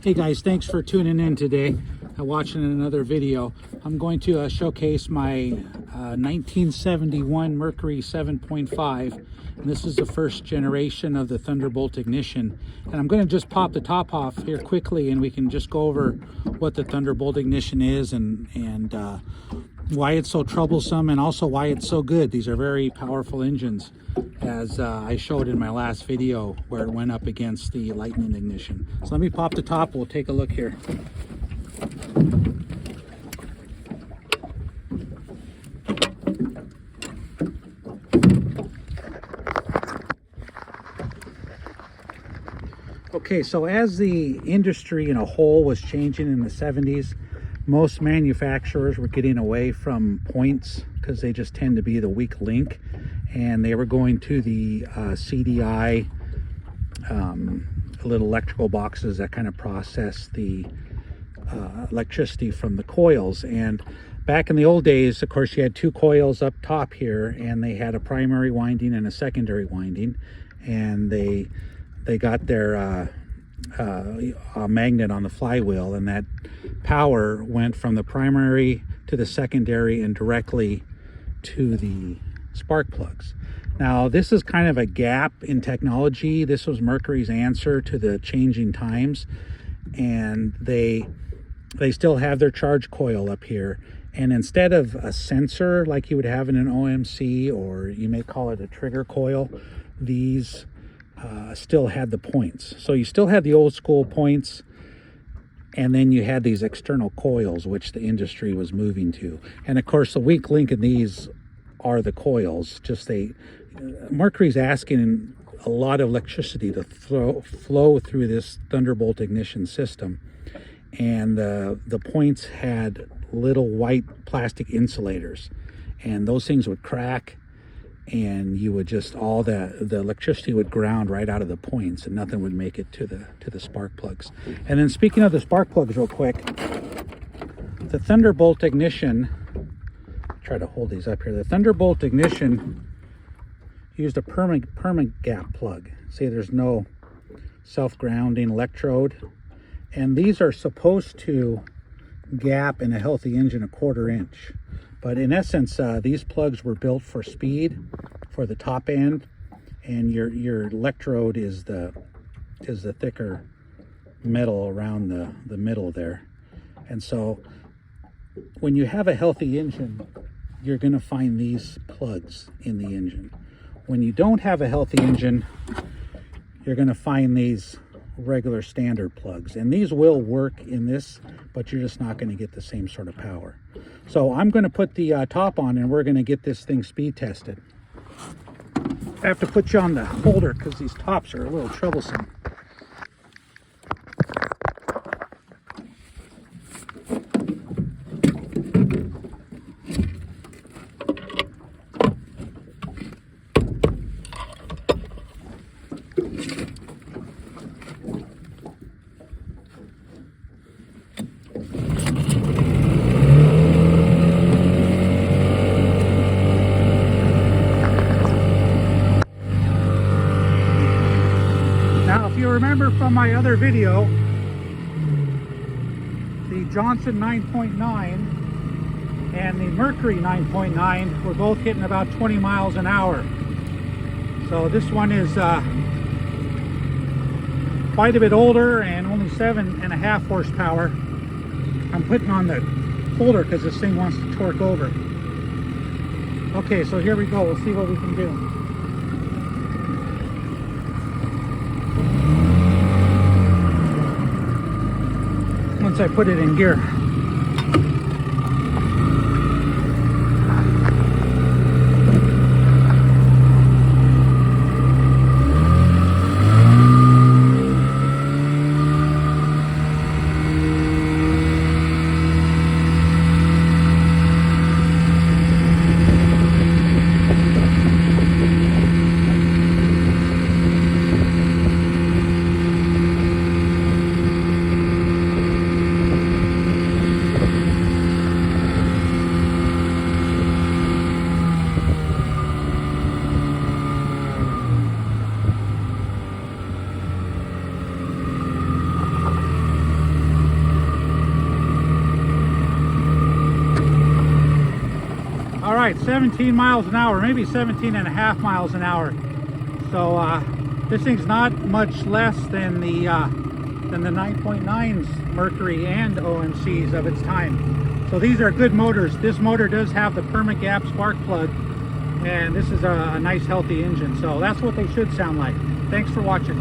Hey guys, thanks for tuning in today and watching another video. I'm going to showcase my 1971 Mercury 7.5, and this is the first generation of the Thunderbolt ignition. And I'm going to just pop the top off here quickly, and we can just go over what the Thunderbolt ignition is and why it's so troublesome, and also why it's so good. These are very powerful engines, as I showed in my last video where it went up against the Lightning ignition. So let me pop the top, we'll take a look here. Okay, so as the industry in a whole was changing in the 70s, most manufacturers were getting away from points because they just tend to be the weak link, and they were going to the CDI little electrical boxes that kind of process the electricity from the coils. And back in the old days, of course, you had two coils up top here, and they had a primary winding and a secondary winding, and they got their magnet on the flywheel, and that power went from the primary to the secondary and directly to the spark plugs. Now, this is kind of a gap in technology. This was Mercury's answer to the changing times, and they still have their charge coil up here. And instead of a sensor like you would have in an OMC, or you may call it a trigger coil, these still had the points. So you still had the old school points, and then you had these external coils, which the industry was moving to. And of course, the weak link in these are the coils. Mercury's asking a lot of electricity to flow through this Thunderbolt ignition system, and the points had little white plastic insulators, and those things would crack, and you would just, all the electricity would ground right out of the points, and nothing would make it to the spark plugs. And then, speaking of the spark plugs real quick, the Thunderbolt ignition, try to hold these up here, the Thunderbolt ignition used a permanent gap plug. See, there's no self-grounding electrode, and these are supposed to gap in a healthy engine 1/4 inch. But in essence, these plugs were built for speed, for the top end, and your electrode is the thicker metal around the middle there. And so when you have a healthy engine, you're going to find these plugs in the engine. When you don't have a healthy engine, you're going to find these regular standard plugs, and these will work in this, but you're just not going to get the same sort of power. So I'm going to put the top on, and we're going to get this thing speed tested. I have to put you on the holder because these tops are a little troublesome. If you remember from my other video, the Johnson 9.9 and the Mercury 9.9 were both hitting about 20 miles an hour. So this one is quite a bit older and only 7.5 horsepower. I'm putting on the holder because this thing wants to torque over. Okay, so here we go. We'll see what we can do. Once I put it in gear. right, 17 miles an hour, maybe 17 and a half miles an hour. So this thing's not much less than the 9.9s Mercury and OMCs of its time. So these are good motors. This motor does have the perma-gap spark plug, and this is a nice healthy engine. So that's what they should sound like. Thanks for watching.